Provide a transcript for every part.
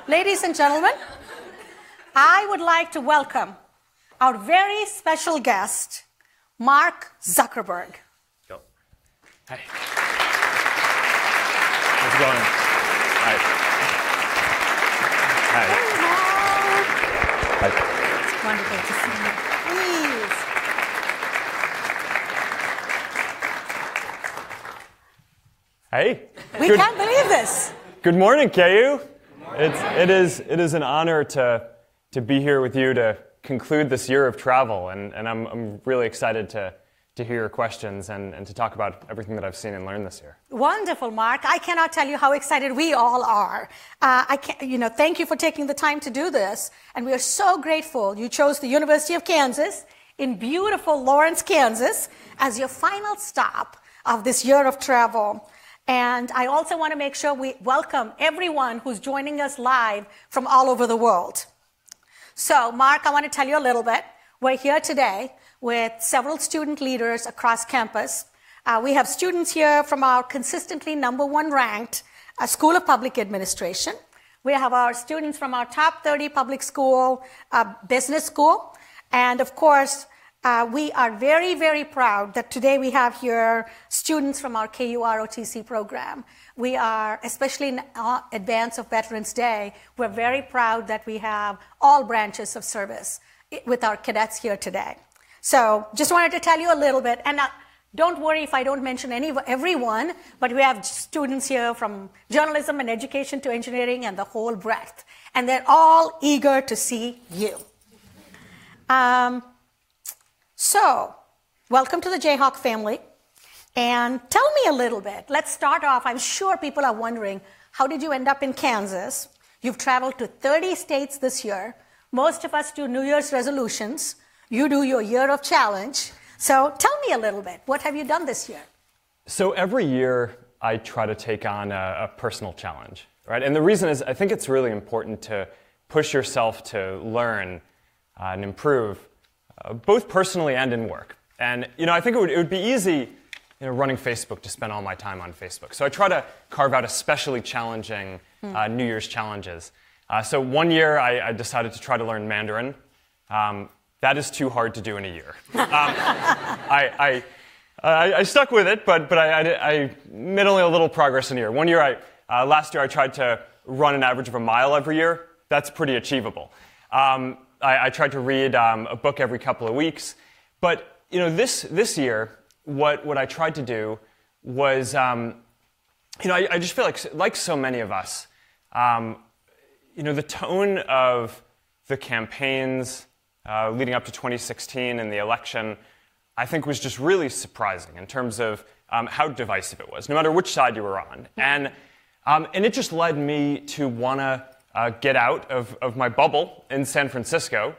Ladies and gentlemen, I would like to welcome our very special guest, Mark Zuckerberg. Go. Hey. How's it going? Hi. Hi. Hey, Mark. Hi. It's wonderful to see you. Please. Hey. We can't believe this. Good morning, KU. It is an honor to be here with you to conclude this year of travel, and I'm really excited to hear your questions and to talk about everything that I've seen and learned this year. Wonderful, Mark. I cannot tell you how excited we all are. Thank you for taking the time to do this, and we are so grateful you chose the University of Kansas in beautiful Lawrence, Kansas, as your final stop of this year of travel. And I also want to make sure we welcome everyone who's joining us live from all over the world. So, Mark, I want to tell you a little bit. We're here today with several student leaders across campus. We have students here from our consistently #1 ranked School of Public Administration. We have our students from our top 30 public school, business school. And of course, we are very, very proud that today we have here students from our KU ROTC program. We are, especially in advance of Veterans Day, we're very proud that we have all branches of service with our cadets here today. So just wanted to tell you a little bit. And don't worry if I don't mention everyone, but we have students here from journalism and education to engineering and the whole breadth. And they're all eager to see you. So, welcome to the Jayhawk family, and tell me a little bit. Let's start off. I'm sure people are wondering, how did you end up in Kansas? You've traveled to 30 states this year. Most of us do New Year's resolutions. You do your year of challenge. So, tell me a little bit. What have you done this year? So every year, I try to take on a personal challenge, right? And the reason is I think it's really important to push yourself to learn and improve, both personally and in work. And I think it would be easy, running Facebook, to spend all my time on Facebook. So I try to carve out especially challenging New Year's challenges. So one year I decided to try to learn Mandarin. That is too hard to do in a year. I stuck with it, but I made only a little progress in a year. Last year I tried to run an average of a mile every year. That's pretty achievable. I tried to read a book every couple of weeks, but this year, what I tried to do was, I just feel like so many of us, the tone of the campaigns leading up to 2016 and the election, I think was just really surprising in terms of how divisive it was, no matter which side you were on, and it just led me to want to get out of my bubble in San Francisco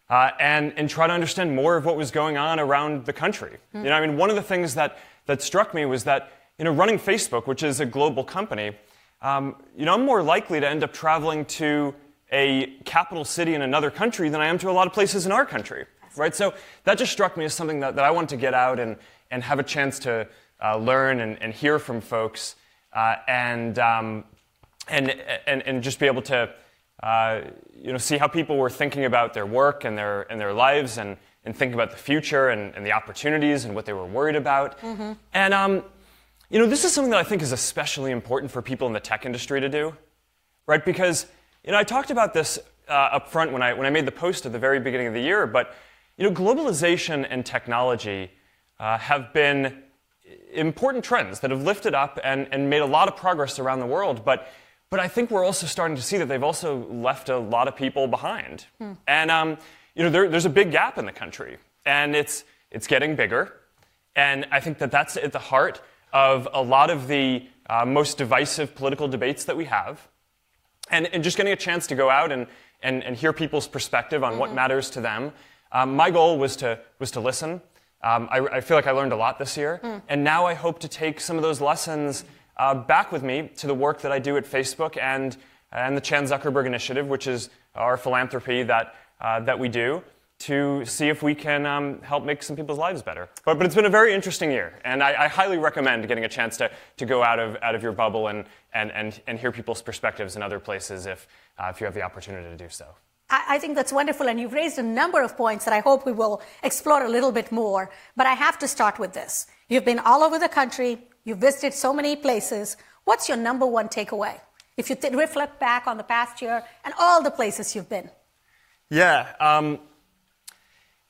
and try to understand more of what was going on around the country. One of the things that struck me was that, running Facebook, which is a global company, I'm more likely to end up traveling to a capital city in another country than I am to a lot of places in our country, right? So that just struck me as something that I wanted to get out and have a chance to learn and hear from folks and just be able to see how people were thinking about their work and their lives and thinking about the future and the opportunities and what they were worried about. Mm-hmm. And this is something that I think is especially important for people in the tech industry to do, right? Because I talked about this up front when I made the post at the very beginning of the year, but globalization and technology have been important trends that have lifted up and made a lot of progress around the world, but I think we're also starting to see that they've also left a lot of people behind. And there's a big gap in the country, and it's getting bigger. And I think that's at the heart of a lot of the most divisive political debates that we have. And just getting a chance to go out and hear people's perspective on what matters to them. My goal was to listen. I feel like I learned a lot this year, and now I hope to take some of those lessons back with me to the work that I do at Facebook and the Chan Zuckerberg Initiative, which is our philanthropy that we do, to see if we can help make some people's lives better. But it's been a very interesting year, and I highly recommend getting a chance to go out of your bubble and hear people's perspectives in other places if you have the opportunity to do so. I think that's wonderful, and you've raised a number of points that I hope we will explore a little bit more. But I have to start with this. You've been all over the country. You've visited so many places. What's your number one takeaway? If you reflect back on the past year and all the places you've been. Yeah.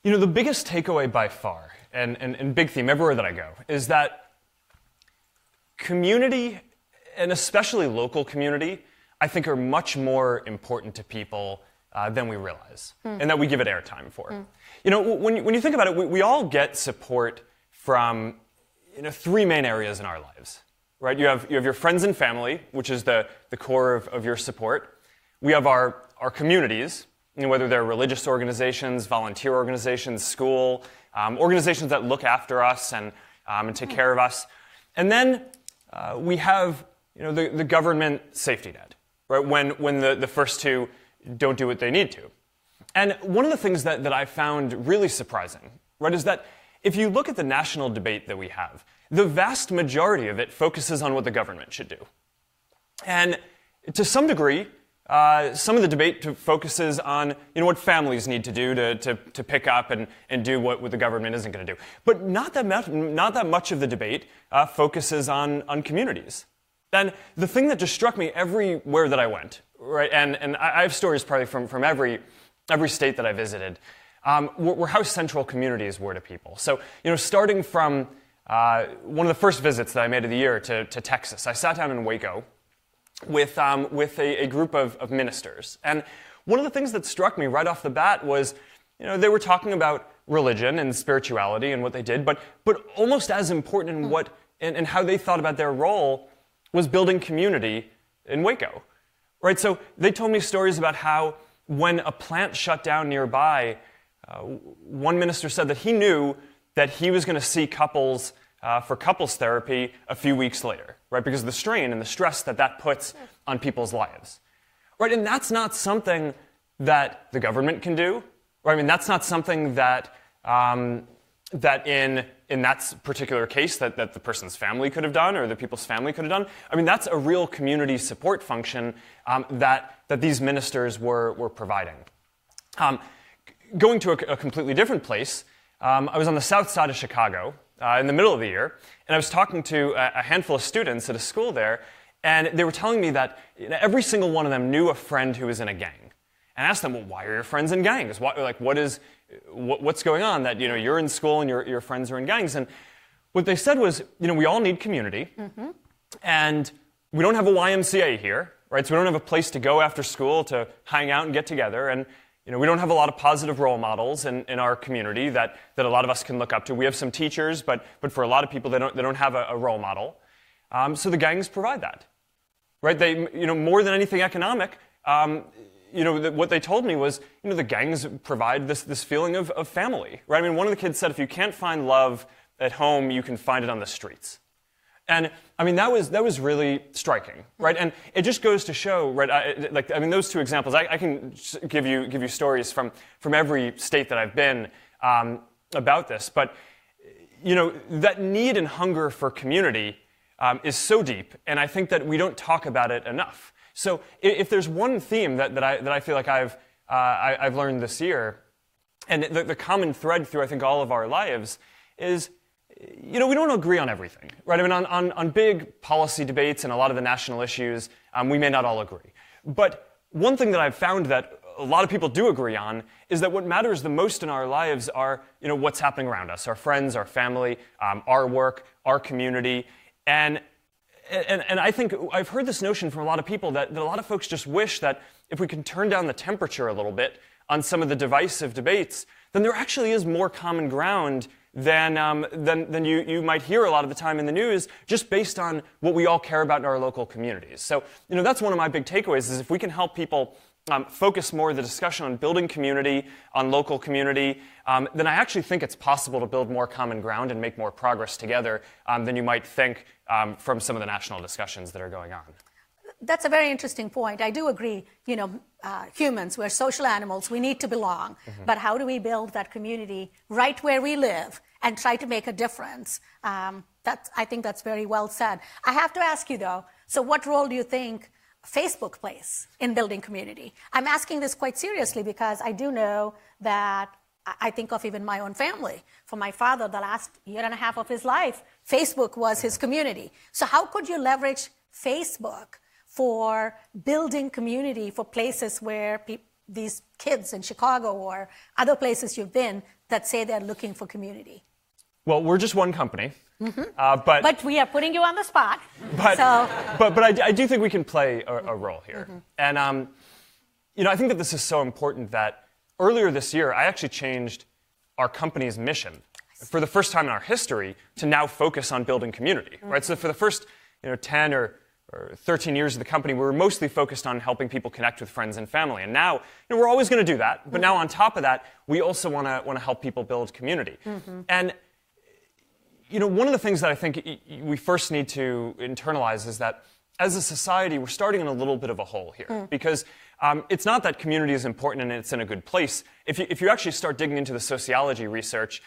The biggest takeaway by far, and big theme everywhere that I go, is that community, and especially local community, I think are much more important to people than we realize, and that we give it airtime for. When you think about it, we all get support from three main areas in our lives, right? You have your friends and family, which is the core of your support. We have our communities, whether they're religious organizations, volunteer organizations, school, organizations that look after us and take care of us. And then we have the government safety net, right? When the first two don't do what they need to. And one of the things that I found really surprising, right, is that if you look at the national debate that we have, the vast majority of it focuses on what the government should do. And to some degree, some of the debate focuses on what families need to do to pick up and do what the government isn't going to do. But not that much of the debate focuses on communities. And the thing that just struck me everywhere that I went, right, and I have stories probably from every state that I visited, were how central communities were to people. So, starting from one of the first visits that I made of the year to Texas, I sat down in Waco with a group of ministers. And one of the things that struck me right off the bat was, they were talking about religion and spirituality and what they did, but almost as important in what and how they thought about their role was building community in Waco, right? So they told me stories about how when a plant shut down nearby, one minister said that he knew that he was going to see couples for couples therapy a few weeks later, right? Because of the strain and the stress that puts on people's lives, right? And that's not something that the government can do, right? I mean, that's not something that that in that particular case that the person's family could have done or the people's family could have done. I mean, that's a real community support function that these ministers were providing. Going to a completely different place, I was on the south side of Chicago in the middle of the year, and I was talking to a handful of students at a school there, and they were telling me that every single one of them knew a friend who was in a gang. And I asked them, well, why are your friends in gangs? What's going on that you're in school and your friends are in gangs? And what they said was, we all need community, and we don't have a YMCA here, right? So we don't have a place to go after school to hang out and get together, and we don't have a lot of positive role models in our community that a lot of us can look up to. We have some teachers, but for a lot of people, they don't have a role model. So the gangs provide that, right? They more than anything economic. What they told me was, the gangs provide this feeling of family, right? I mean, one of the kids said, if you can't find love at home, you can find it on the streets. And I mean, that was really striking, right? And it just goes to show, right? Those two examples. I can give you stories from every state that I've been about this, but that need and hunger for community is so deep, and I think that we don't talk about it enough. So if there's one theme that I feel like I've learned this year, and the common thread through I think all of our lives is, we don't agree on everything, right? I mean, on big policy debates and a lot of the national issues, we may not all agree. But one thing that I've found that a lot of people do agree on is that what matters the most in our lives are, what's happening around us, our friends, our family, our work, our community, and I think I've heard this notion from a lot of people that a lot of folks just wish that if we can turn down the temperature a little bit on some of the divisive debates, then there actually is more common ground than you might hear a lot of the time in the news, just based on what we all care about in our local communities. So, that's one of my big takeaways, is if we can help people focus more of the discussion on building community, on local community, then I actually think it's possible to build more common ground and make more progress together than you might think from some of the national discussions that are going on. That's a very interesting point. I do agree, humans, we're social animals, we need to belong. But how do we build that community right where we live and try to make a difference? I think that's very well said. I have to ask you though, so what role do you think Facebook plays in building community? I'm asking this quite seriously because I do know that I think of even my own family. For my father, the last year and a half of his life, Facebook was his community. So how could you leverage Facebook for building community for places where these kids in Chicago or other places you've been that say they're looking for community? Well, we're just one company. But we are putting you on the spot. But I do think we can play a role here. And I think that this is so important that earlier this year, I actually changed our company's mission for the first time in our history to now focus on building community. Right? So for the first 10 or 13 years of the company, we were mostly focused on helping people connect with friends and family. And now, we're always going to do that. But now on top of that, we also want to help people build community. And one of the things that I think we first need to internalize is that as a society, we're starting in a little bit of a hole here. Because it's not that community is important and it's in a good place. If you actually start digging into the sociology research,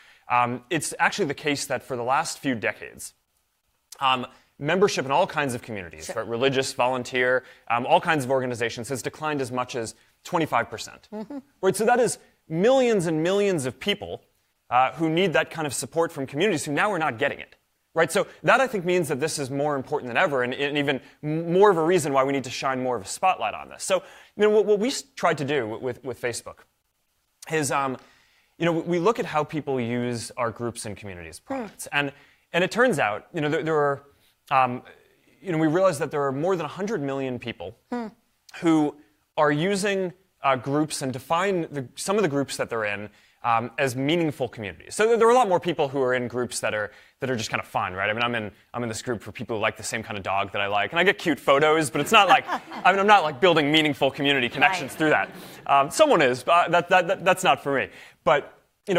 it's actually the case that for the last few decades, membership in all kinds of communities, right, religious, volunteer, all kinds of organizations, has declined as much as 25%. Right, so that is millions and millions of people who need that kind of support from communities who now are not getting it. Right, so that I think means that this is more important than ever, and even more of a reason why we need to shine more of a spotlight on this. So, what we tried to do with Facebook is, we look at how people use our groups and communities products, and it turns out, there are, we realize that there are more than 100 million people who are using groups and define some of the groups that they're in as meaningful communities. So there are a lot more people who are in groups that are just kind of fun, right? I mean, I'm in this group for people who like the same kind of dog that I like, and I get cute photos, but it's not like I'm not like building meaningful community connections through that. Someone is, but that's not for me. But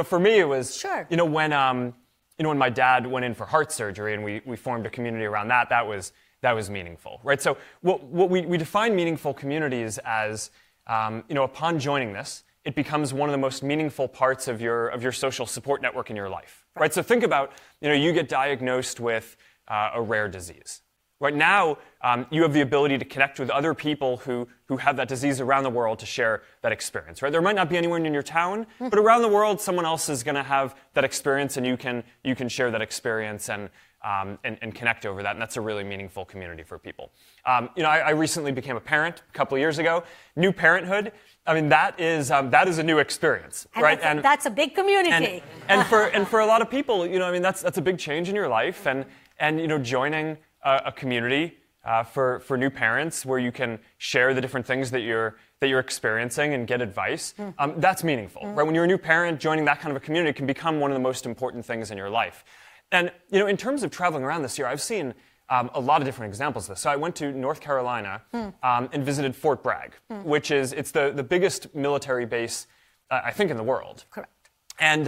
for me, it was when my dad went in for heart surgery and we formed a community around that. That was meaningful, right? So what we define meaningful communities as, upon joining this, it becomes one of the most meaningful parts of your social support network in your life, right? So think about, you get diagnosed with a rare disease. Right now, you have the ability to connect with other people who have that disease around the world to share that experience, right? There might not be anyone in your town, but around the world, someone else is going to have that experience, and you can share that experience and connect over that, and that's a really meaningful community for people. I recently became a parent a couple of years ago. New parenthood. I mean, that is a new experience, right? That's a big community. And for a lot of people, that's a big change in your life, and joining a community for new parents where you can share the different things that you're experiencing and get advice. That's meaningful, right? When you're a new parent, joining that kind of a community can become one of the most important things in your life. And in terms of traveling around this year, I've seen a lot of different examples of this. So I went to North Carolina and visited Fort Bragg, which is the biggest military base, I think, in the world. Correct. And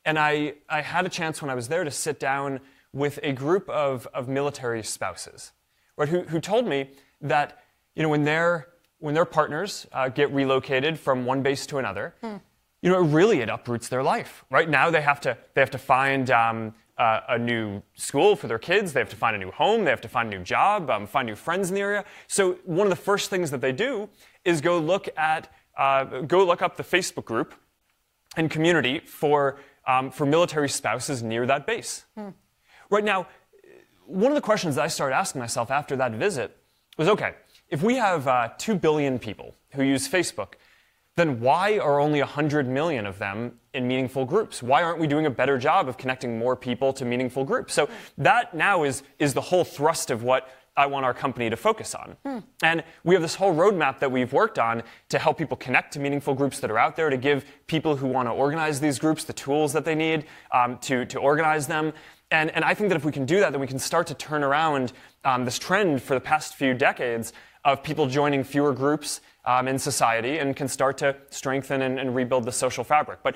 I had a chance when I was there to sit down with a group of military spouses, right, who told me that when their partners get relocated from one base to another, it uproots their life. Right now they have to find a new school for their kids. They have to find a new home. They have to find a new job. Find new friends in the area. So one of the first things that they do is go look up the Facebook group and community for military spouses near that base. Right now, one of the questions that I started asking myself after that visit was, okay, if we have 2 billion people who use Facebook, then why are only 100 million of them in meaningful groups? Why aren't we doing a better job of connecting more people to meaningful groups? So that now is the whole thrust of what I want our company to focus on. And we have this whole roadmap that we've worked on to help people connect to meaningful groups that are out there, to give people who want to organize these groups the tools that they need to organize them. And I think that if we can do that, then we can start to turn around this trend for the past few decades of people joining fewer groups in society, and can start to strengthen and rebuild the social fabric. But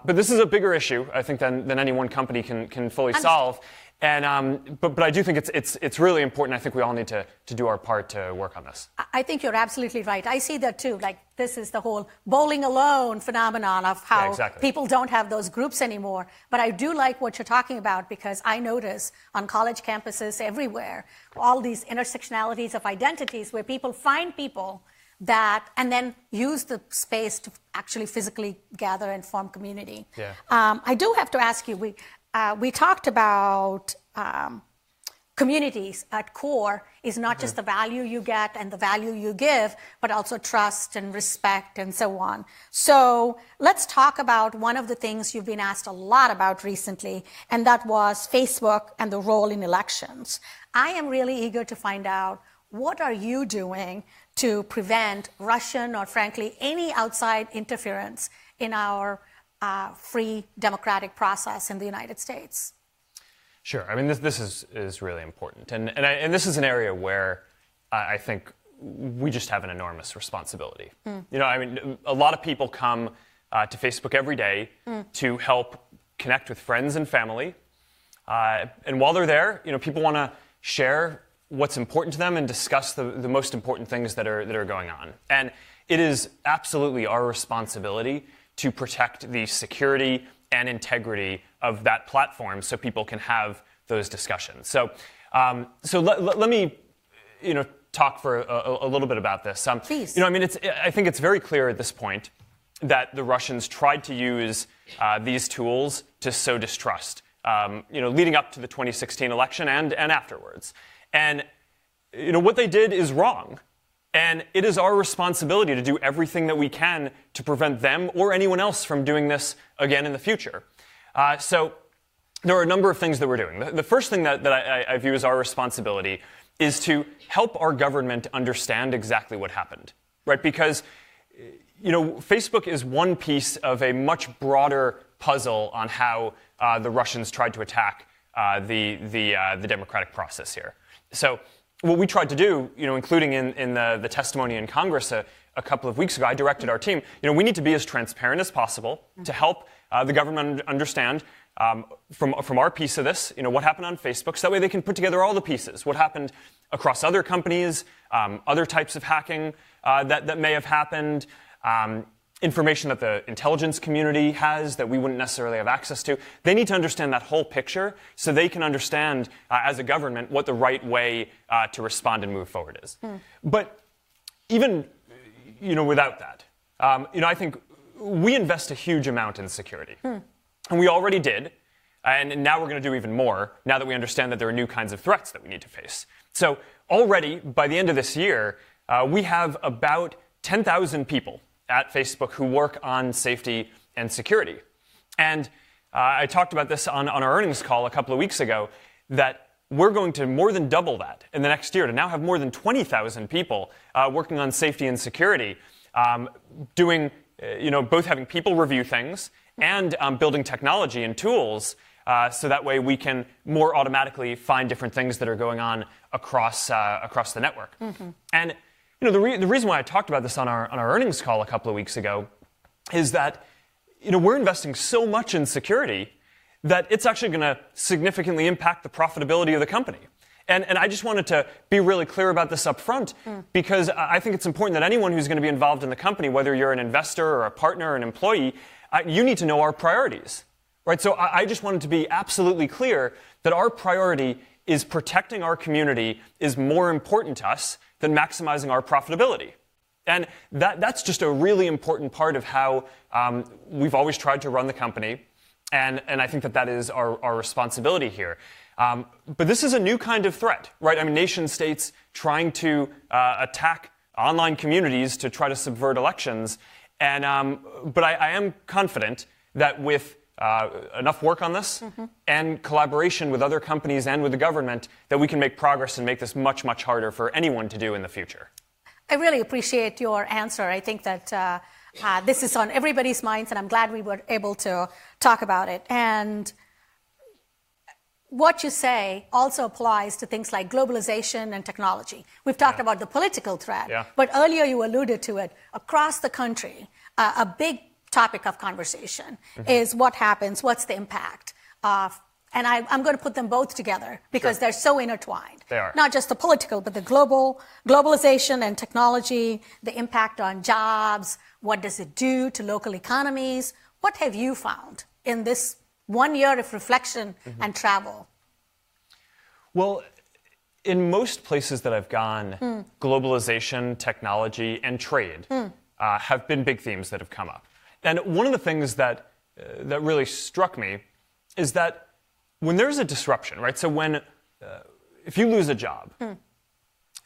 this is a bigger issue, I think, than any one company can fully solve. But I do think it's really important. I think we all need to do our part to work on this. I think you're absolutely right. I see that too. Like, this is the whole bowling alone phenomenon of how people don't have those groups anymore. But I do like what you're talking about, because I notice on college campuses everywhere all these intersectionalities of identities where people find people that and then use the space to actually physically gather and form community. Yeah. I do have to ask you, we talked about communities at core is not just the value you get and the value you give, but also trust and respect and so on. So let's talk about one of the things you've been asked a lot about recently, and that was Facebook and the role in elections. I am really eager to find out, what are you doing to prevent Russian or frankly any outside interference in our free democratic process in the United States? Sure. I mean, this is really important. And this is an area where I think we just have an enormous responsibility. You know, I mean, a lot of people come to Facebook every day to help connect with friends and family. And while they're there, you know, people want to share what's important to them and discuss the most important things that are going on. And it is absolutely our responsibility to protect the security and integrity of that platform so people can have those discussions. So let me, you know, talk for a little bit about this. Please. You know, I mean, I think it's very clear at this point that the Russians tried to use these tools to sow distrust, you know, leading up to the 2016 election and afterwards. And, you know, what they did is wrong. And it is our responsibility to do everything that we can to prevent them or anyone else from doing this again in the future. So there are a number of things that we're doing. The first thing that I view as our responsibility is to help our government understand exactly what happened, right? Because, you know, Facebook is one piece of a much broader puzzle on how the Russians tried to attack the democratic process here. So what we tried to do, you know, including in the testimony in Congress a couple of weeks ago, I directed our team, you know, we need to be as transparent as possible to help the government understand from our piece of this, you know, what happened on Facebook, so that way they can put together all the pieces. What happened across other companies, other types of hacking that may have happened, information that the intelligence community has that we wouldn't necessarily have access to. They need to understand that whole picture so they can understand, as a government, what the right way to respond and move forward is. But even, you know, without that, you know, I think we invest a huge amount in security. And we already did, and now we're going to do even more, now that we understand that there are new kinds of threats that we need to face. So already, by the end of this year, we have about 10,000 people at Facebook who work on safety and security. And I talked about this on our earnings call a couple of weeks ago, that we're going to more than double that in the next year to now have more than 20,000 people working on safety and security, doing, you know, both having people review things and building technology and tools so that way we can more automatically find different things that are going on across the network. And you know, the reason why I talked about this on our earnings call a couple of weeks ago is that, you know, we're investing so much in security that it's actually going to significantly impact the profitability of the company. And I just wanted to be really clear about this up front, because I think it's important that anyone who's going to be involved in the company, whether you're an investor or a partner or an employee, you need to know our priorities, right? So I just wanted to be absolutely clear that our priority is protecting our community is more important to us than maximizing our profitability. And that's just a really important part of how we've always tried to run the company. And I think that is our responsibility here. But this is a new kind of threat, right? I mean, nation states trying to attack online communities to try to subvert elections. And but I am confident that with enough work on this and collaboration with other companies and with the government, that we can make progress and make this much, much harder for anyone to do in the future. I really appreciate your answer. I think that this is on everybody's minds, and I'm glad we were able to talk about it. And what you say also applies to things like globalization and technology. We've talked about the political threat, but earlier you alluded to it. Across the country, a big topic of conversation is what happens, what's the impact of And I'm going to put them both together because they're so intertwined. They are. Not just the political, but the globalization and technology, the impact on jobs. What does it do to local economies? What have you found in this 1 year of reflection and travel? Well, in most places that I've gone, globalization, technology, and trade have been big themes that have come up. And one of the things that really struck me is that when there's a disruption, right? So if you lose a job,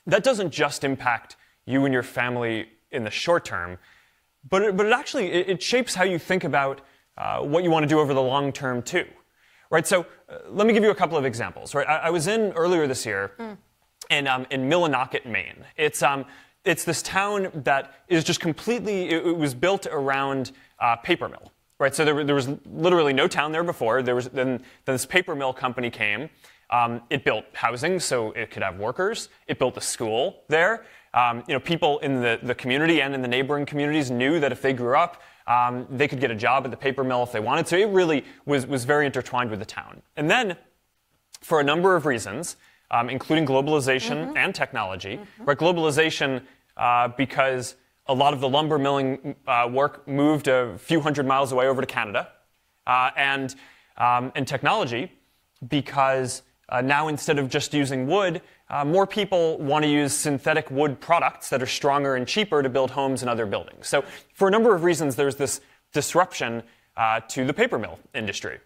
that doesn't just impact you and your family in the short term, but it actually it shapes how you think about what you want to do over the long term too, right? So let me give you a couple of examples, right? I was in earlier this year in Millinocket, Maine. It's this town that is just completely. It was built around paper mill. Right, so there was literally no town there before. Then this paper mill company came. It built housing so it could have workers. It built a school there. People in the community and in the neighboring communities knew that if they grew up, they could get a job at the paper mill if they wanted. So it really was very intertwined with the town. And then, for a number of reasons, including globalization and technology, right? Globalization because a lot of the lumber milling work moved a few hundred miles away over to Canada, and technology because now instead of just using wood, more people want to use synthetic wood products that are stronger and cheaper to build homes and other buildings. So for a number of reasons, there's this disruption to the paper mill industry.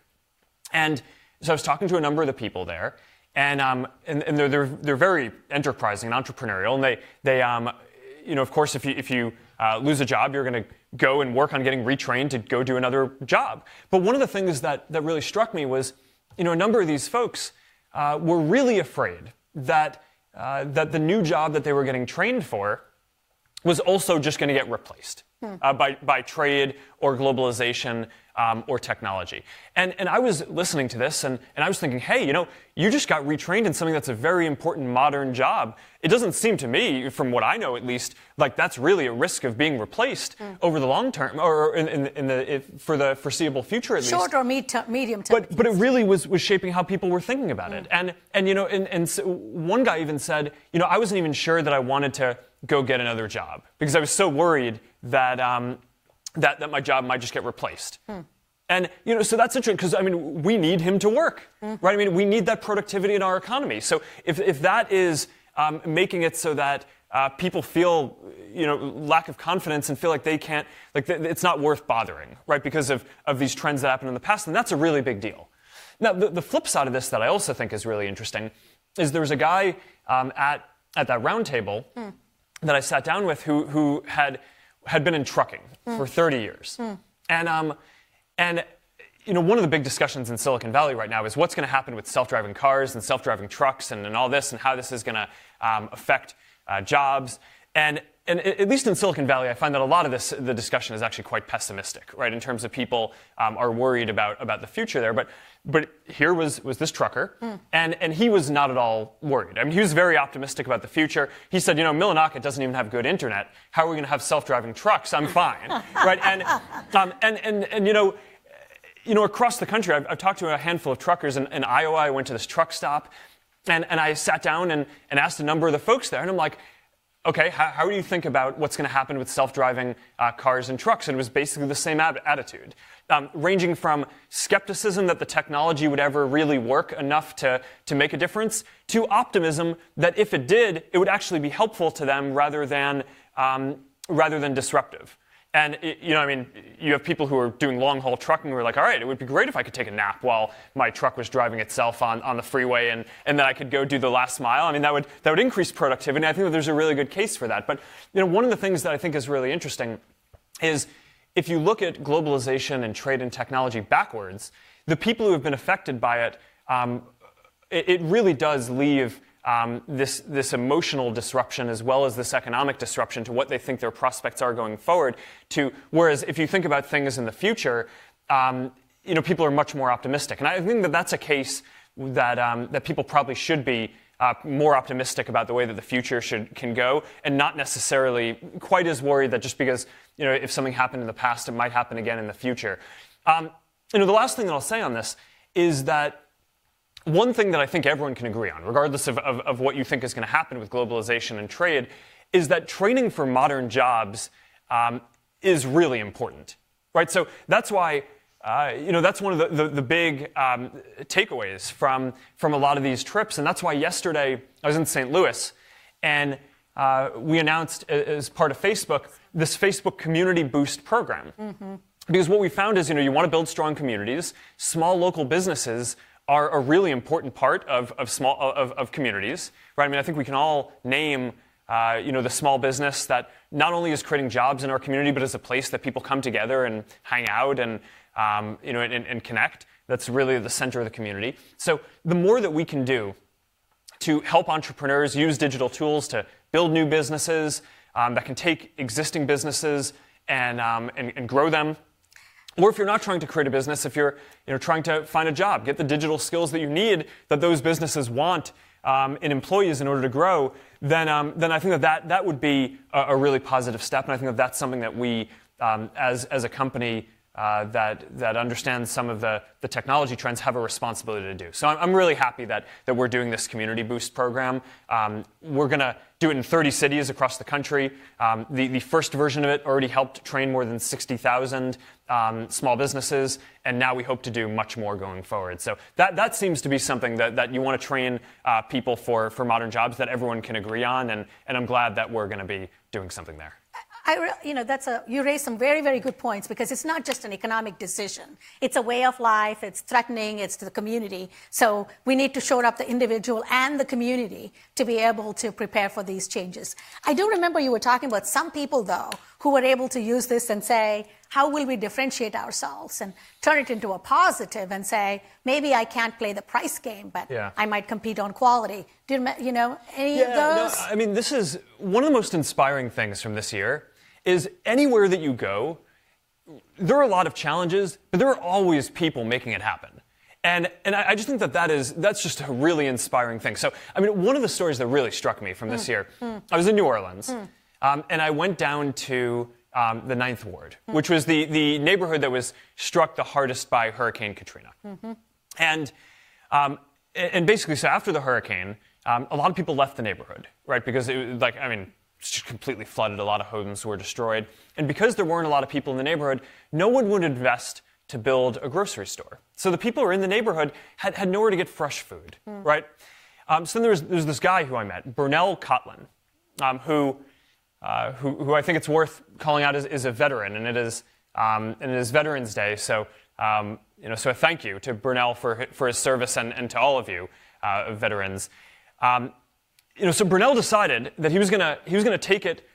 And so I was talking to a number of the people there, and they're very enterprising and entrepreneurial, and they of course, if you lose a job, you're going to go and work on getting retrained to go do another job. But one of the things that really struck me was, a number of these folks were really afraid that the new job that they were getting trained for was also just going to get replaced by trade or globalization or technology. And I was listening to this, and I was thinking, hey, you just got retrained in something that's a very important modern job. It doesn't seem to me, from what I know at least, like that's really a risk of being replaced over the long term, or for the foreseeable future at least. Short or medium term. But it really was shaping how people were thinking about it. And so one guy even said, I wasn't even sure that I wanted to go get another job because I was so worried that that my job might just get replaced. And so that's interesting because we need him to work, right? We need that productivity in our economy. So if that is making it so that people feel lack of confidence and feel like they can't, it's not worth bothering, right? Because of these trends that happened in the past, then that's a really big deal. Now the flip side of this that I also think is really interesting is there was a guy at that round table that I sat down with who had been in trucking for 30 years. And one of the big discussions in Silicon Valley right now is what's going to happen with self-driving cars and self-driving trucks and all this, and how this is going to affect jobs. And at least in Silicon Valley, I find that a lot of the discussion is actually quite pessimistic, right? In terms of people are worried about the future there. But here was this trucker, and he was not at all worried. He was very optimistic about the future. He said, Millinocket doesn't even have good internet. How are we going to have self-driving trucks? I'm fine, right? And across the country, I've talked to a handful of truckers in Iowa. I went to this truck stop, and I sat down and asked a number of the folks there, and I'm like, okay, how do you think about what's going to happen with self-driving cars and trucks? And it was basically the same attitude, ranging from skepticism that the technology would ever really work enough to make a difference, to optimism that if it did, it would actually be helpful to them rather than disruptive. And you have people who are doing long-haul trucking who are like, all right, it would be great if I could take a nap while my truck was driving itself on the freeway, and then I could go do the last mile. That would increase productivity, and I think that there's a really good case for that. But one of the things that I think is really interesting is if you look at globalization and trade and technology backwards, the people who have been affected by it, it really does leave this emotional disruption as well as this economic disruption to what they think their prospects are going forward. Whereas if you think about things in the future, people are much more optimistic, and I think that that's a case that people probably should be more optimistic about the way that the future can go, and not necessarily quite as worried that just because if something happened in the past, it might happen again in the future. The last thing that I'll say on this is that one thing that I think everyone can agree on, regardless of what you think is going to happen with globalization and trade, is that training for modern jobs is really important, right? So that's why, that's one of the big takeaways from a lot of these trips, and that's why yesterday I was in St. Louis, and we announced as part of Facebook this Facebook Community Boost program. Mm-hmm. Because what we found is, you want to build strong communities. Small local businesses are a really important part of communities, right? I mean, I think we can all name, the small business that not only is creating jobs in our community, but is a place that people come together and hang out and, and connect. That's really the center of the community. So the more that we can do to help entrepreneurs use digital tools to build new businesses that can take existing businesses and grow them. Or if you're not trying to create a business, if you're trying to find a job, get the digital skills that you need that those businesses want in employees in order to grow, then I think that would be a really positive step. And I think that's something that we, as a company that understands some of the technology trends, have a responsibility to do. So I'm really happy that we're doing this Community Boost program. We're going to do it in 30 cities across the country. The first version of it already helped train more than 60,000 small businesses, and now we hope to do much more going forward. So that seems to be something that you want to train people for modern jobs that everyone can agree on, and I'm glad that we're going to be doing something there. You raise some very, very good points, because it's not just an economic decision. It's a way of life. It's threatening. It's to the community. So we need to shore up the individual and the community to be able to prepare for these changes. I do remember you were talking about some people, though, who were able to use this and say, how will we differentiate ourselves, and turn it into a positive and say, maybe I can't play the price game, but I might compete on quality. Do you know any of those? No, I mean, this is one of the most inspiring things from this year. Is anywhere that you go, there are a lot of challenges, but there are always people making it happen. And I just think that's just a really inspiring thing. So, I mean, one of the stories that really struck me from this year, I was in New Orleans, and I went down to the Ninth Ward, which was the neighborhood that was struck the hardest by Hurricane Katrina. Mm-hmm. And basically, so after the hurricane, a lot of people left the neighborhood, right? Because just completely flooded. A lot of homes were destroyed. And because there weren't a lot of people in the neighborhood, no one would invest to build a grocery store. So the people who were in the neighborhood had nowhere to get fresh food, right? So then there's this guy who I met, Burnell Cotlin, who I think it's worth calling out is a veteran, and it is Veterans Day. So so a thank you to Burnell for his service and to all of you veterans. So Burnell decided that he was gonna take it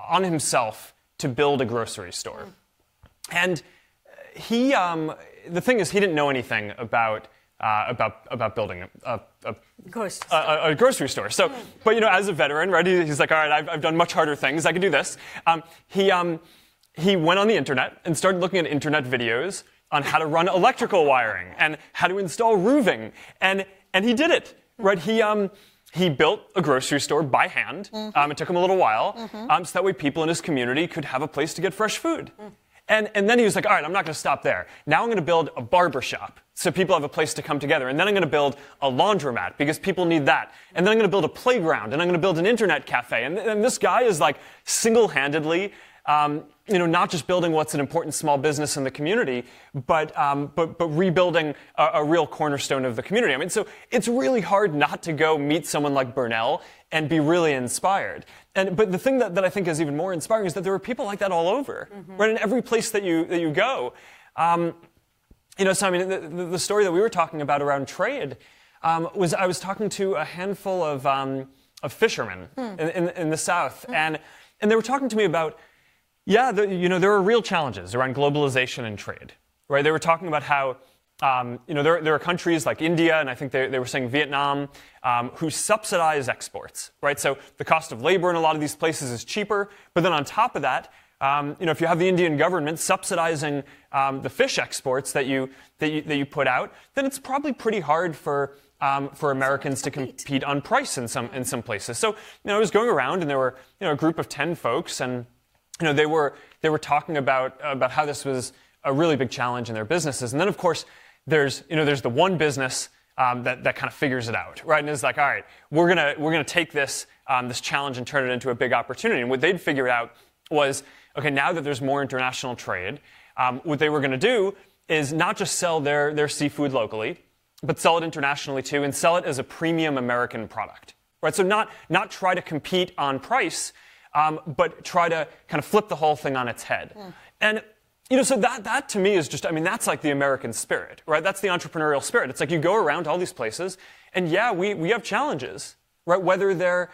on himself to build a grocery store, and he the thing is he didn't know anything about building a grocery store. So, but as a veteran, right? He's like, all right, I've done much harder things. I can do this. He went on the internet and started looking at internet videos on how to run electrical wiring and how to install roofing, and he did it, right? He built a grocery store by hand. It took him a little while, so that way people in his community could have a place to get fresh food. And then he was like, all right, I'm not going to stop there. Now I'm going to build a barber shop so people have a place to come together. And then I'm going to build a laundromat because people need that. And then I'm going to build a playground, and I'm going to build an internet cafe. And this guy is like single-handedly not just building what's an important small business in the community, but rebuilding a real cornerstone of the community. I mean, so it's really hard not to go meet someone like Burnell and be really inspired. But the thing that I think is even more inspiring is that there are people like that all over, right? In every place that you go. So I mean, the story that we were talking about around trade was I was talking to a handful of fishermen in the South, and they were talking to me about. There are real challenges around globalization and trade, right? They were talking about how, there are countries like India, and I think they were saying Vietnam, who subsidize exports, right? So the cost of labor in a lot of these places is cheaper, but then on top of that, if you have the Indian government subsidizing the fish exports that you put out, then it's probably pretty hard for Americans to compete on price in some places. So I was going around, and there were a group of 10 folks, and they were talking about how this was a really big challenge in their businesses. And then, of course, there's the one business that kind of figures it out, right? And is like, all right, we're gonna take this this challenge and turn it into a big opportunity. And what they'd figured out was, okay, now that there's more international trade, what they were going to do is not just sell their seafood locally, but sell it internationally too, and sell it as a premium American product, right? So not try to compete on price, but try to kind of flip the whole thing on its head. And so that to me is just, that's like the American spirit, right? That's the entrepreneurial spirit. It's like you go around all these places, and yeah, we have challenges, right? Whether they're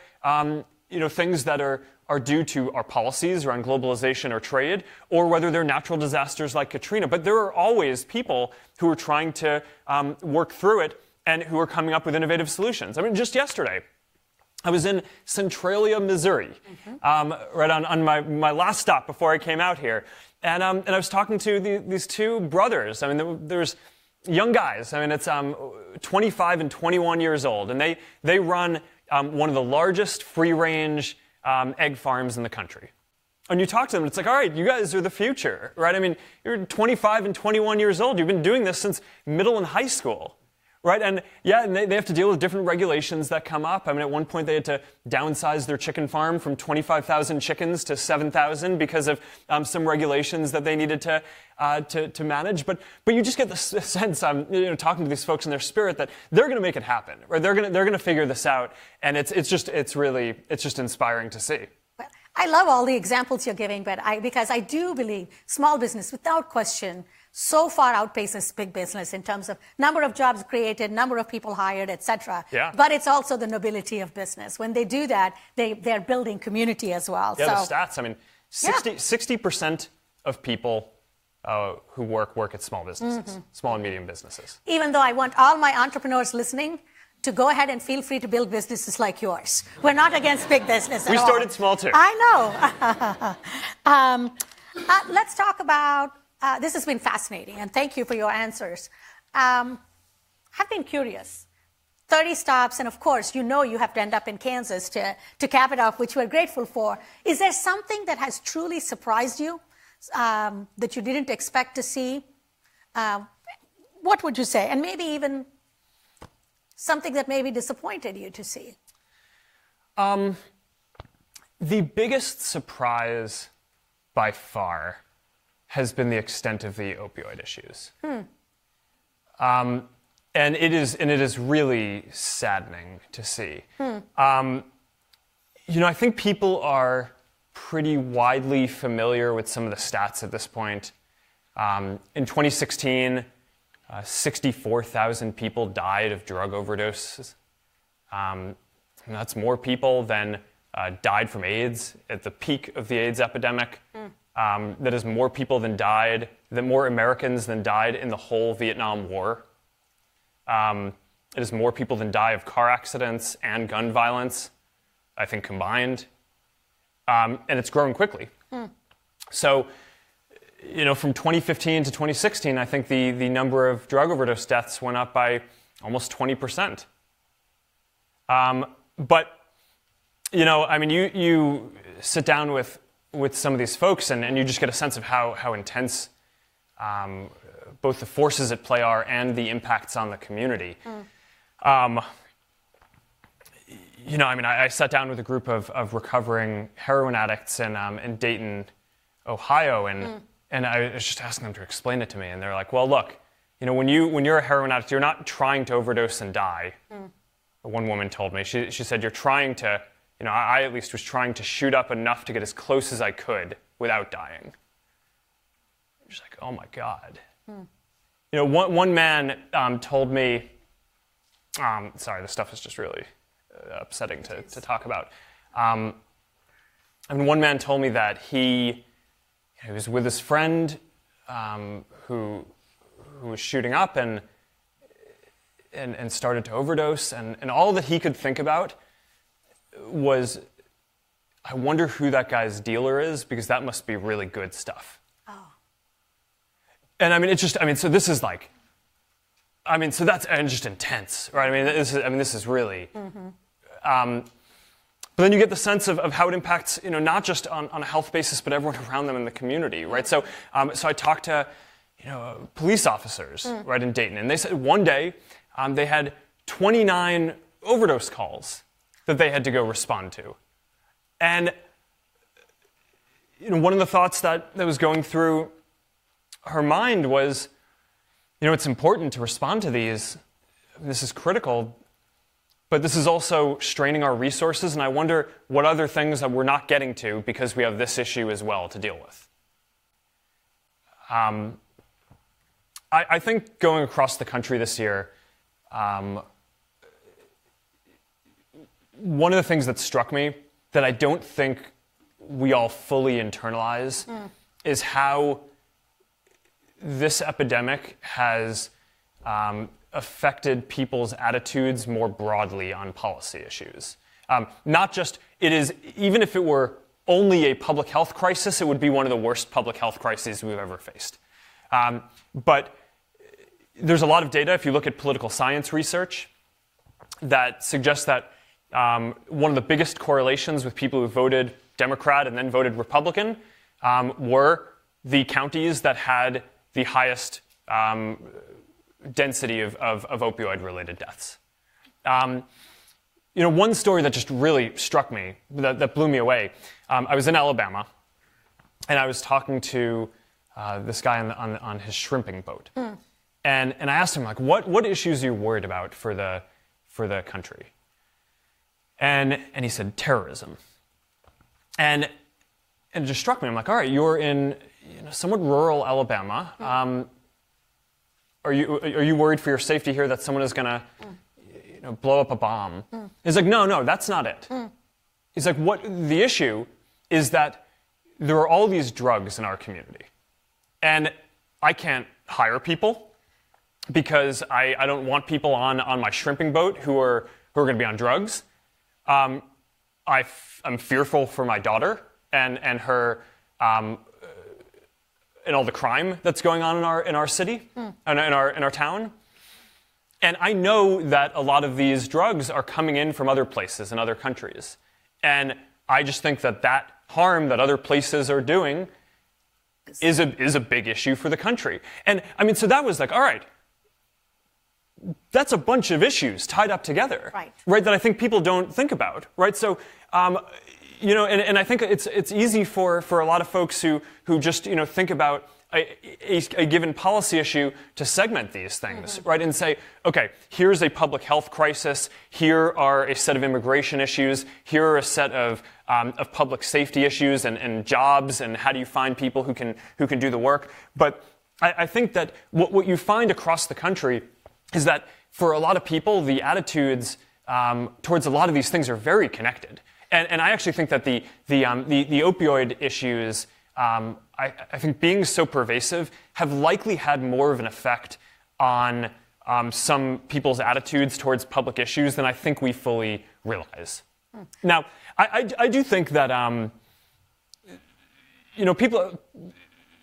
things that are due to our policies around globalization or trade, or whether they're natural disasters like Katrina. But there are always people who are trying to work through it and who are coming up with innovative solutions. Just yesterday, I was in Centralia, Missouri, right on my last stop before I came out here. And I was talking to these two brothers. There's young guys. It's 25 and 21 years old. And they run one of the largest free-range egg farms in the country. And you talk to them, and it's like, all right, you guys are the future, right? You're 25 and 21 years old. You've been doing this since middle and high school, right? And yeah, and they have to deal with different regulations that come up. At one point they had to downsize their chicken farm from 25,000 chickens to 7,000 because of some regulations that they needed to manage. But you just get the sense, talking to these folks in their spirit, that they're going to make it happen, right? They're going to figure this out, and it's just inspiring to see. Well, I love all the examples you're giving, but because I do believe small business, without question, so far outpaces big business in terms of number of jobs created, number of people hired, etc. Yeah. But it's also the nobility of business. When they do that, they're building community as well. Yeah, the stats. 60% of people who work at small businesses, small and medium businesses. Even though I want all my entrepreneurs listening to go ahead and feel free to build businesses like yours. We're not against big business at all. We started small too. I know. Let's talk about, this has been fascinating, and thank you for your answers. I've been curious. 30 stops, and of course, you have to end up in Kansas to cap it off, which we're grateful for. Is there something that has truly surprised you that you didn't expect to see? What would you say? And maybe even something that maybe disappointed you to see? The biggest surprise by far has been the extent of the opioid issues. And it is really saddening to see. I think people are pretty widely familiar with some of the stats at this point. In 2016, 64,000 people died of drug overdoses. And that's more people than died from AIDS at the peak of the AIDS epidemic. That is more people more Americans than died in the whole Vietnam War. It is more people than die of car accidents and gun violence, I think, combined. And it's growing quickly. So, from 2015 to 2016, I think the number of drug overdose deaths went up by almost 20%. But, you sit down with some of these folks and you just get a sense of how intense both the forces at play are and the impacts on the community. I sat down with a group of recovering heroin addicts in Dayton, Ohio, and I was just asking them to explain it to me. And they're like, well, look, when you're a heroin addict, you're not trying to overdose and die. One woman told me, she said, you're trying to, I at least was trying to shoot up enough to get as close as I could without dying. She's like, oh my God. One man told me, sorry, this stuff is just really upsetting to talk about. One man told me that he was with his friend who was shooting up and started to overdose, and all that he could think about was, I wonder who that guy's dealer is, because that must be really good stuff. And so this is like, so that's just intense, right? This is really. But then you get the sense of how it impacts, not just on a health basis, but everyone around them in the community, right? So I talked to, police officers, right, in Dayton, and they said one day they had 29 overdose calls that they had to go respond to. And one of the thoughts that was going through her mind was, it's important to respond to these. This is critical, but this is also straining our resources, and I wonder what other things that we're not getting to because we have this issue as well to deal with. I think going across the country this year, one of the things that struck me that I don't think we all fully internalize is how this epidemic has affected people's attitudes more broadly on policy issues. Not just, even if it were only a public health crisis, it would be one of the worst public health crises we've ever faced. But there's a lot of data, if you look at political science research, that suggests that one of the biggest correlations with people who voted Democrat and then voted Republican were the counties that had the highest density of opioid-related deaths. One story that just really struck me, that blew me away, I was in Alabama, and I was talking to this guy on his shrimping boat. And I asked him, what issues are you worried about for the country? And he said, terrorism. And it just struck me. I'm like, all right, you're in somewhat rural Alabama. Are you worried for your safety here that someone is going to blow up a bomb? He's like, no, that's not it. He's like, the issue is that there are all these drugs in our community. And I can't hire people because I don't want people on my shrimping boat who are going to be on drugs. I'm fearful for my daughter and her and all the crime that's going on in our city and in our town. And I know that a lot of these drugs are coming in from other places in other countries. And I just think that harm that other places are doing is a big issue for the country. And I mean, so that was like, all right, that's a bunch of issues tied up together, right? That I think people don't think about, right? So, and I think it's easy for a lot of folks who just think about a given policy issue to segment these things, right? And say, okay, here's a public health crisis. Here are a set of immigration issues. Here are a set of public safety issues and jobs, and how do you find people who can do the work? But I think that what you find across the country is that for a lot of people, the attitudes towards a lot of these things are very connected. And I actually think that the opioid issues, I think being so pervasive, have likely had more of an effect on some people's attitudes towards public issues than I think we fully realize. Now, I do think that people,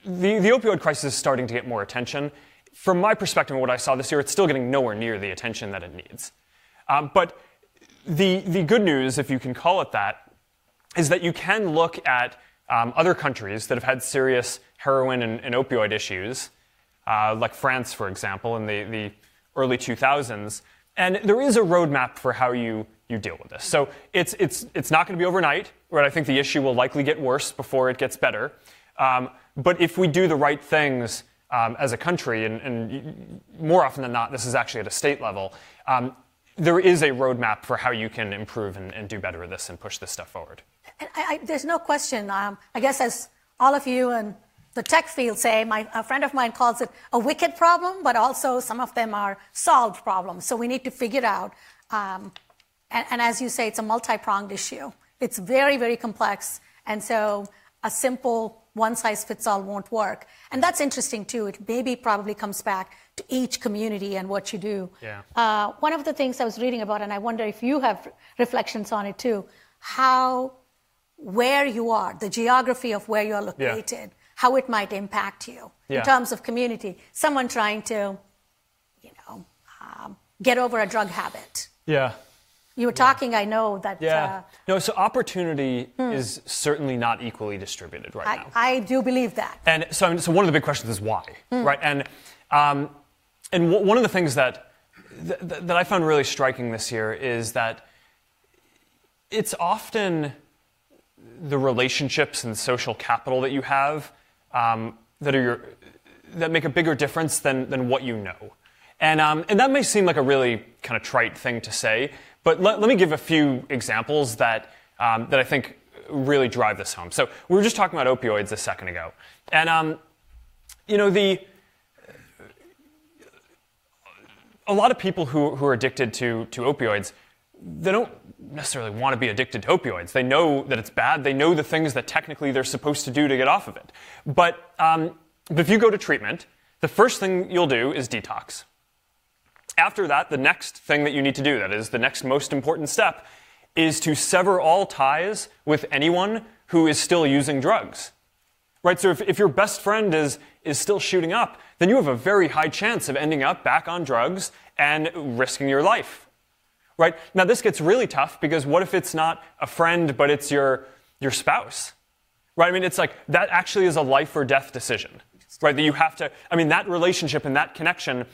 the opioid crisis is starting to get more attention. From my perspective, and what I saw this year, it's still getting nowhere near the attention that it needs. But the good news, if you can call it that, is that you can look at other countries that have had serious heroin and opioid issues, like France, for example, in the early 2000s, and there is a roadmap for how you deal with this. So it's not going to be overnight, right? I think the issue will likely get worse before it gets better. But if we do the right things as a country, and more often than not, this is actually at a state level, there is a roadmap for how you can improve and do better with this and push this stuff forward. There's no question. I guess as all of you in the tech field say, a friend of mine calls it a wicked problem, but also some of them are solved problems. So we need to figure out, and as you say, it's a multi-pronged issue. It's very, very complex. And so a simple one-size-fits-all won't work. And that's interesting, too. It probably comes back to each community and what you do. Yeah. One of the things I was reading about, and I wonder if you have reflections on it, too, where you are, the geography of where you're located, how it might impact you in terms of community. Someone trying to, get over a drug habit. Yeah. You were talking, I know that... No, so opportunity is certainly not equally distributed right now. I do believe that. And so one of the big questions is why, right? And one of the things that that I found really striking this year is that it's often the relationships and social capital that you have that make a bigger difference than what you know. And that may seem like a really kind of trite thing to say, but let me give a few examples that I think really drive this home. So we were just talking about opioids a second ago. And, a lot of people who are addicted to opioids, they don't necessarily want to be addicted to opioids. They know that it's bad. They know the things that technically they're supposed to do to get off of it. But if you go to treatment, the first thing you'll do is detox. After that, the next thing that you need to do, that is the next most important step, is to sever all ties with anyone who is still using drugs. Right? So if your best friend is still shooting up, then you have a very high chance of ending up back on drugs and risking your life. Right? Now this gets really tough because what if it's not a friend, but it's your spouse? Right? I mean, it's like that actually is a life or death decision. Right? That you have to, that relationship and that connection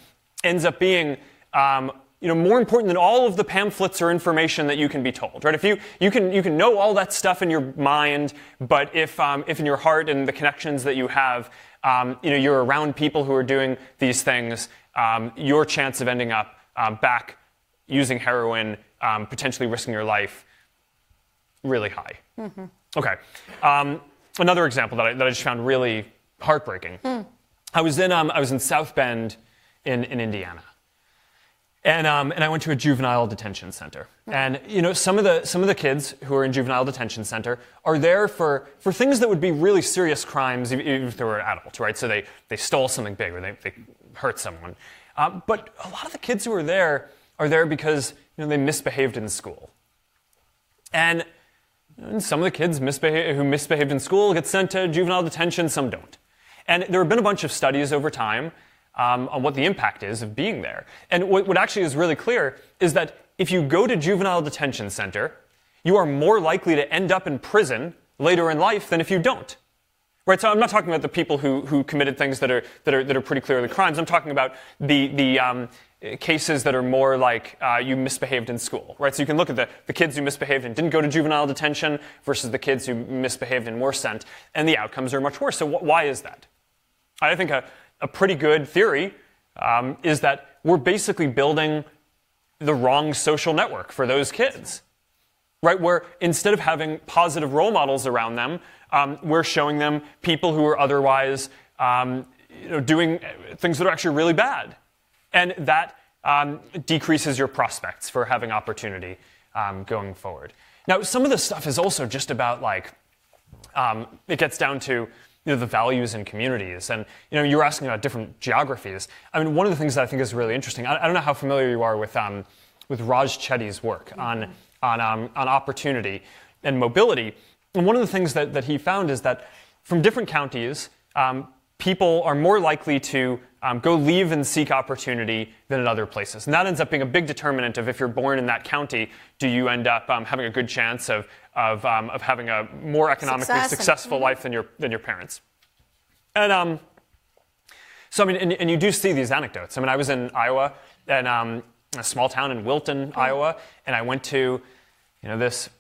ends up being more important than all of the pamphlets or information that you can be told, right? If you can know all that stuff in your mind, but if in your heart and the connections that you have, you're around people who are doing these things, your chance of ending up back using heroin, potentially risking your life, really high. Mm-hmm. Okay. Another example that I just found really heartbreaking. I was in South Bend in Indiana. And I went to a juvenile detention center. And some of the kids who are in juvenile detention center are there for things that would be really serious crimes even if they were adults, right? So they stole something big or they hurt someone. But a lot of the kids who are there because they misbehaved in school. And some of the kids who misbehaved in school get sent to juvenile detention, some don't. And there have been a bunch of studies over time on what the impact is of being there. And what actually is really clear is that if you go to juvenile detention center, you are more likely to end up in prison later in life than if you don't. Right? So I'm not talking about the people who committed things that are pretty clearly crimes. I'm talking about the cases that are more like you misbehaved in school. Right? So you can look at the kids who misbehaved and didn't go to juvenile detention versus the kids who misbehaved and were sent, and the outcomes are much worse. So why is that? I think a pretty good theory is that we're basically building the wrong social network for those kids, right? Where instead of having positive role models around them, we're showing them people who are otherwise doing things that are actually really bad. And that decreases your prospects for having opportunity going forward. Now, some of this stuff is also just about it gets down to the values in communities. And you were asking about different geographies. One of the things that I think is really interesting, I don't know how familiar you are with Raj Chetty's work on opportunity and mobility. And one of the things that he found is that from different counties, people are more likely to go leave and seek opportunity than in other places. And that ends up being a big determinant of if you're born in that county, do you end up having a good chance of having a more economically successful life than your parents. And and you do see these anecdotes. I was in Iowa, and a small town in Wilton, Iowa, and I went to this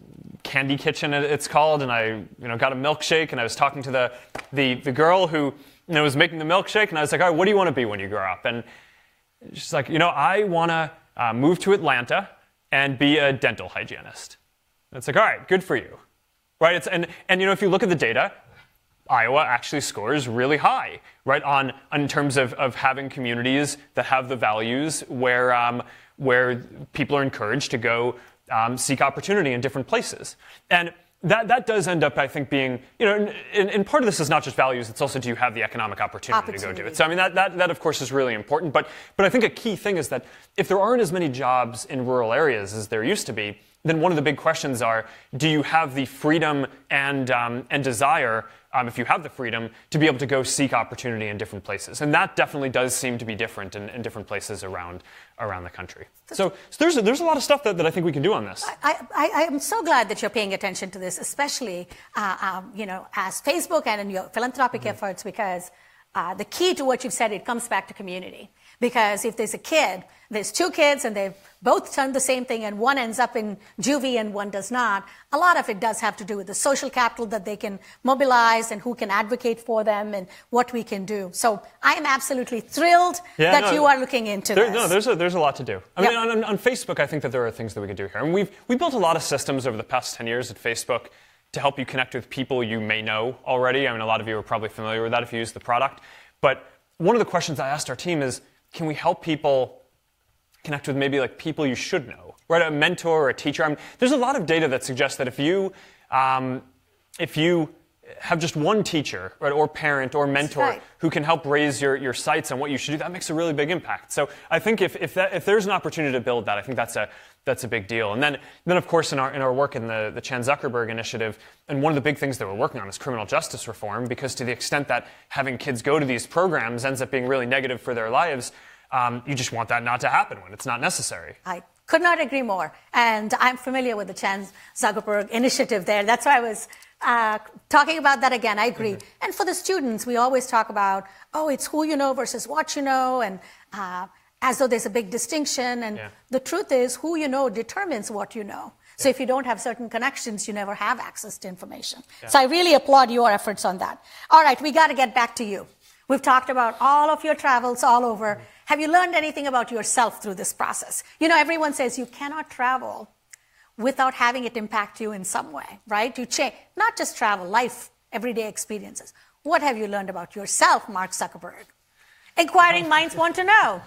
candy kitchen, it's called, and I got a milkshake, and I was talking to the girl who was making the milkshake, and I was like, all right, what do you want to be when you grow up? And she's like, I want to move to Atlanta and be a dental hygienist. And it's like, all right, good for you, right? And if you look at the data, Iowa actually scores really high, right, in terms of having communities that have the values where people are encouraged to go seek opportunity in different places. And that does end up, I think, being, and part of this is not just values, it's also do you have the economic opportunity to go do it. So that of course is really important. But I think a key thing is that if there aren't as many jobs in rural areas as there used to be, then one of the big questions are, do you have the freedom and desire, if you have the freedom, to be able to go seek opportunity in different places? And that definitely does seem to be different in different places around the country. So there's a lot of stuff that I think we can do on this. I am so glad that you're paying attention to this, especially as Facebook and in your philanthropic efforts, because the key to what you've said, it comes back to community. Because if there's two kids and they've both done the same thing and one ends up in juvie and one does not, a lot of it does have to do with the social capital that they can mobilize and who can advocate for them and what we can do. So I am absolutely thrilled you are looking into this. No, there's a lot to do. I mean, on Facebook, I think that there are things that we could do here. And we built a lot of systems over the past 10 years at Facebook to help you connect with people you may know already. I mean, a lot of you are probably familiar with that if you use the product. But one of the questions I asked our team is, can we help people connect with maybe like people you should know, right? A mentor or a teacher. I mean, there's a lot of data that suggests that if you have just one teacher, right, or parent or mentor who can help raise your sights on what you should do, that makes a really big impact. So I think if there's an opportunity to build that, I think that's a big deal. And then of course in our work in the Chan Zuckerberg initiative, and one of the big things that we're working on is criminal justice reform, because to the extent that having kids go to these programs ends up being really negative for their lives, you just want that not to happen when it's not necessary. I could not agree more. And I'm familiar with the Chan Zuckerberg initiative there. That's why I was talking about that again. I agree. Mm-hmm. And for the students, we always talk about, it's who you know versus what you know, and as though there's a big distinction. And the truth is, who you know determines what you know. So if you don't have certain connections, you never have access to information. Yeah. So I really applaud your efforts on that. All right, we got to get back to you. We've talked about all of your travels all over. Mm-hmm. Have you learned anything about yourself through this process? You know, everyone says you cannot travel without having it impact you in some way, right? You change, not just travel, life, everyday experiences. What have you learned about yourself, Mark Zuckerberg? Inquiring minds want to know.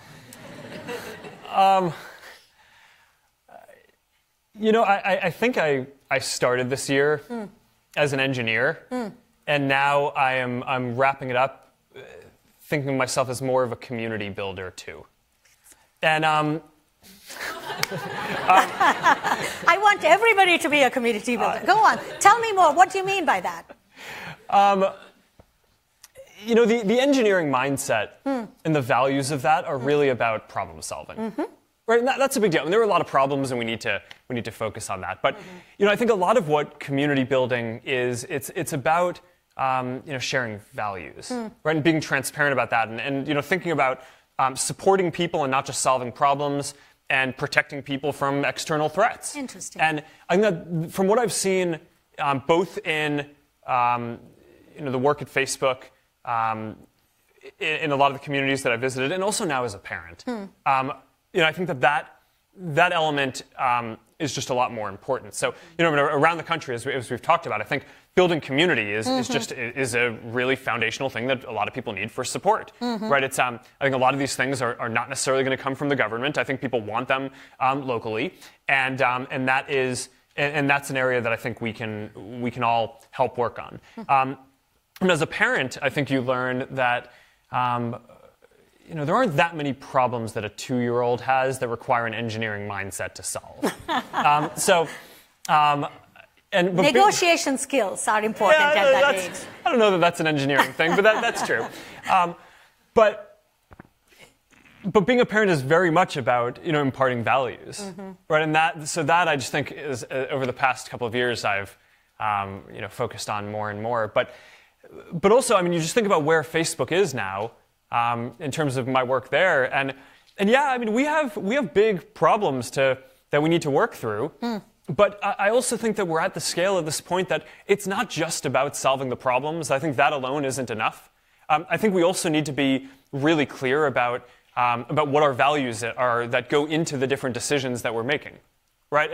You know, I think I started this year as an engineer, and now I'm wrapping it up thinking of myself as more of a community builder too. And I want everybody to be a community builder. Go on, tell me more. What do you mean by that? You know, the engineering mindset and the values of that are really about problem solving. Mm-hmm. Right, and that's a big deal. I mean, there are a lot of problems, and we need to focus on that. But you know, I think a lot of what community building is, it's about sharing values, right, and being transparent about that, and you know, thinking about supporting people and not just solving problems, and protecting people from external threats. Interesting. And I think that from what I've seen, both in the work at Facebook, in a lot of the communities that I visited, and also now as a parent. I think that element is just a lot more important. So, around the country, as we've talked about, I think building community is a really foundational thing that a lot of people need for support, right? It's I think a lot of these things are not necessarily going to come from the government. I think people want them locally, and that's an area that I think we can all help work on. And as a parent, I think you learn that. There aren't that many problems that a 2-year-old has that require an engineering mindset to solve. Negotiation skills are important at that age. I don't know that that's an engineering thing, but that's true. But being a parent is very much about imparting values, right? And that I just think is over the past couple of years I've focused on more and more. But also, I mean, you just think about where Facebook is now. In terms of my work there, and yeah, I mean, we have big problems that we need to work through. But I also think that we're at the scale at this point that it's not just about solving the problems. I think that alone isn't enough. I think we also need to be really clear about what our values are that go into the different decisions that we're making, right?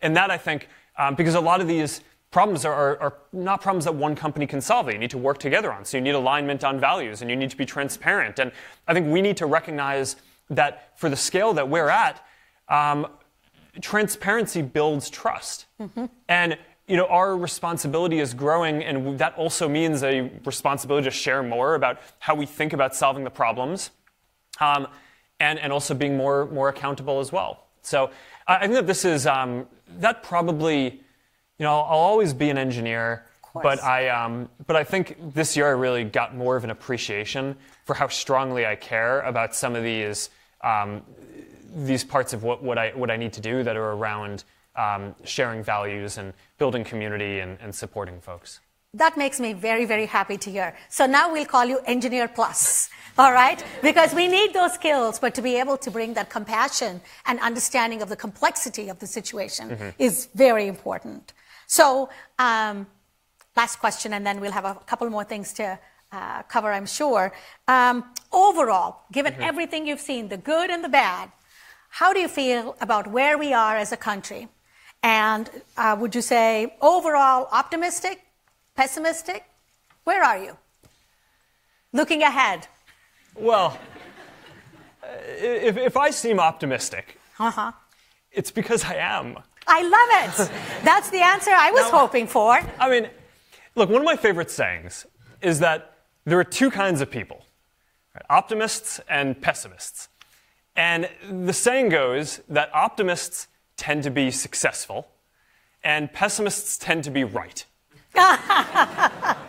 And that I think because a lot of these problems are not problems that one company can solve. You need to work together on. So you need alignment on values, and you need to be transparent. And I think we need to recognize that for the scale that we're at, transparency builds trust. And our responsibility is growing, and that also means a responsibility to share more about how we think about solving the problems, and also being more accountable as well. So I think that this is that probably. I'll always be an engineer, but I think this year I really got more of an appreciation for how strongly I care about some of these parts of what I need to do that are around sharing values and building community and supporting folks. That makes me very, very happy to hear. So now we'll call you Engineer Plus, all right? Because we need those skills, but to be able to bring that compassion and understanding of the complexity of the situation is very important. So last question, and then we'll have a couple more things to cover, I'm sure. Overall, given everything you've seen, the good and the bad, how do you feel about where we are as a country? And would you say overall optimistic? Pessimistic? Where are you? Looking ahead. Well, if I seem optimistic, it's because I am. I love it. That's the answer I was hoping for. I mean, look, one of my favorite sayings is that there are two kinds of people, right? Optimists and pessimists. And the saying goes that optimists tend to be successful and pessimists tend to be right.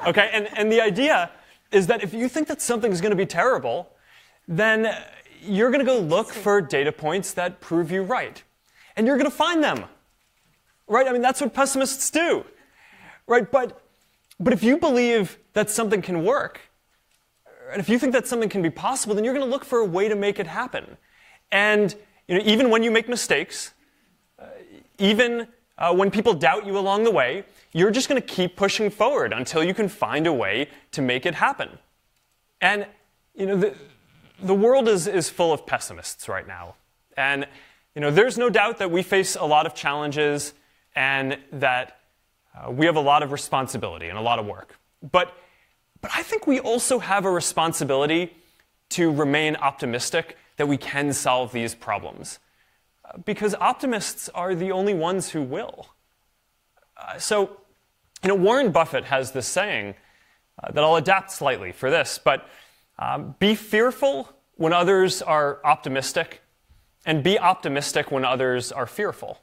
Okay, and the idea is that if you think that something's going to be terrible, then you're going to go look for data points that prove you right. And you're going to find them. Right? I mean, that's what pessimists do. Right? But if you believe that something can work, and if you think that something can be possible, then you're going to look for a way to make it happen. And even when you make mistakes, even when people doubt you along the way, you're just going to keep pushing forward until you can find a way to make it happen. And the world is full of pessimists right now. And there's no doubt that we face a lot of challenges and that we have a lot of responsibility and a lot of work. But I think we also have a responsibility to remain optimistic that we can solve these problems. Because optimists are the only ones who will. So, Warren Buffett has this saying that I'll adapt slightly for this, but be fearful when others are optimistic, and be optimistic when others are fearful.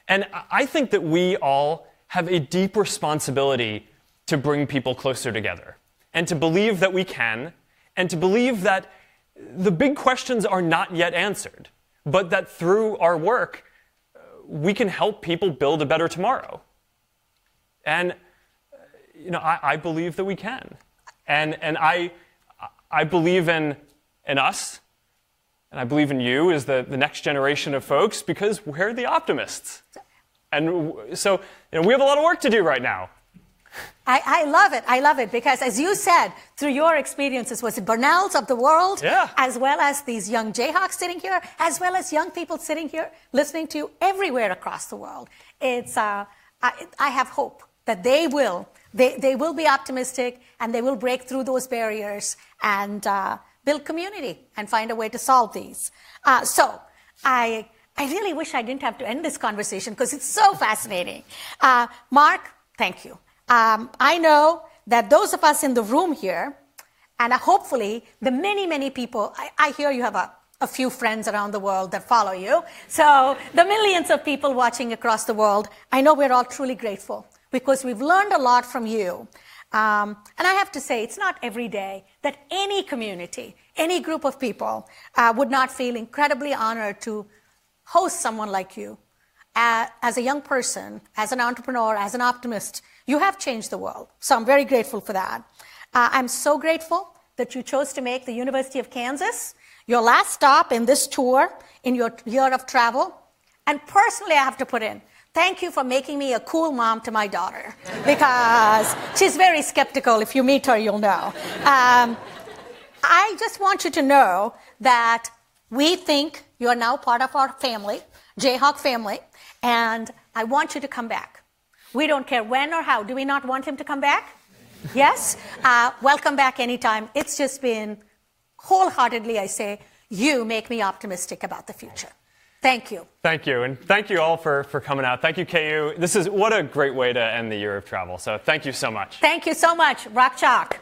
And I think that we all have a deep responsibility to bring people closer together, and to believe that we can, and to believe that the big questions are not yet answered, but that through our work, we can help people build a better tomorrow. And I believe that we can. And I believe in us, and I believe in you as the next generation of folks, because we're the optimists. And so we have a lot of work to do right now. I love it. I love it because, as you said, through your experiences, was it Burnells of the world, as well as these young Jayhawks sitting here, as well as young people sitting here listening to you everywhere across the world. It's I have hope that they will be optimistic and they will break through those barriers and build community and find a way to solve these. So I really wish I didn't have to end this conversation because it's so fascinating. Mark, thank you. I know that those of us in the room here, and hopefully the many, many people, I hear you have a few friends around the world that follow you. So the millions of people watching across the world, I know we're all truly grateful because we've learned a lot from you. And I have to say, it's not every day that any community, any group of people would not feel incredibly honored to host someone like you. As a young person, as an entrepreneur, as an optimist, you have changed the world. So I'm very grateful for that. I'm so grateful that you chose to make the University of Kansas your last stop in this tour, in your year of travel. And personally, I have to put in, thank you for making me a cool mom to my daughter, because she's very skeptical. If you meet her, you'll know. I just want you to know that we think you are now part of our family, Jayhawk family, and I want you to come back. We don't care when or how. Do we not want him to come back? Yes? Welcome back anytime. It's just been, wholeheartedly I say, you make me optimistic about the future. Thank you. Thank you. And thank you all for coming out. Thank you, KU. What a great way to end the year of travel. So thank you so much. Thank you so much. Rock chalk.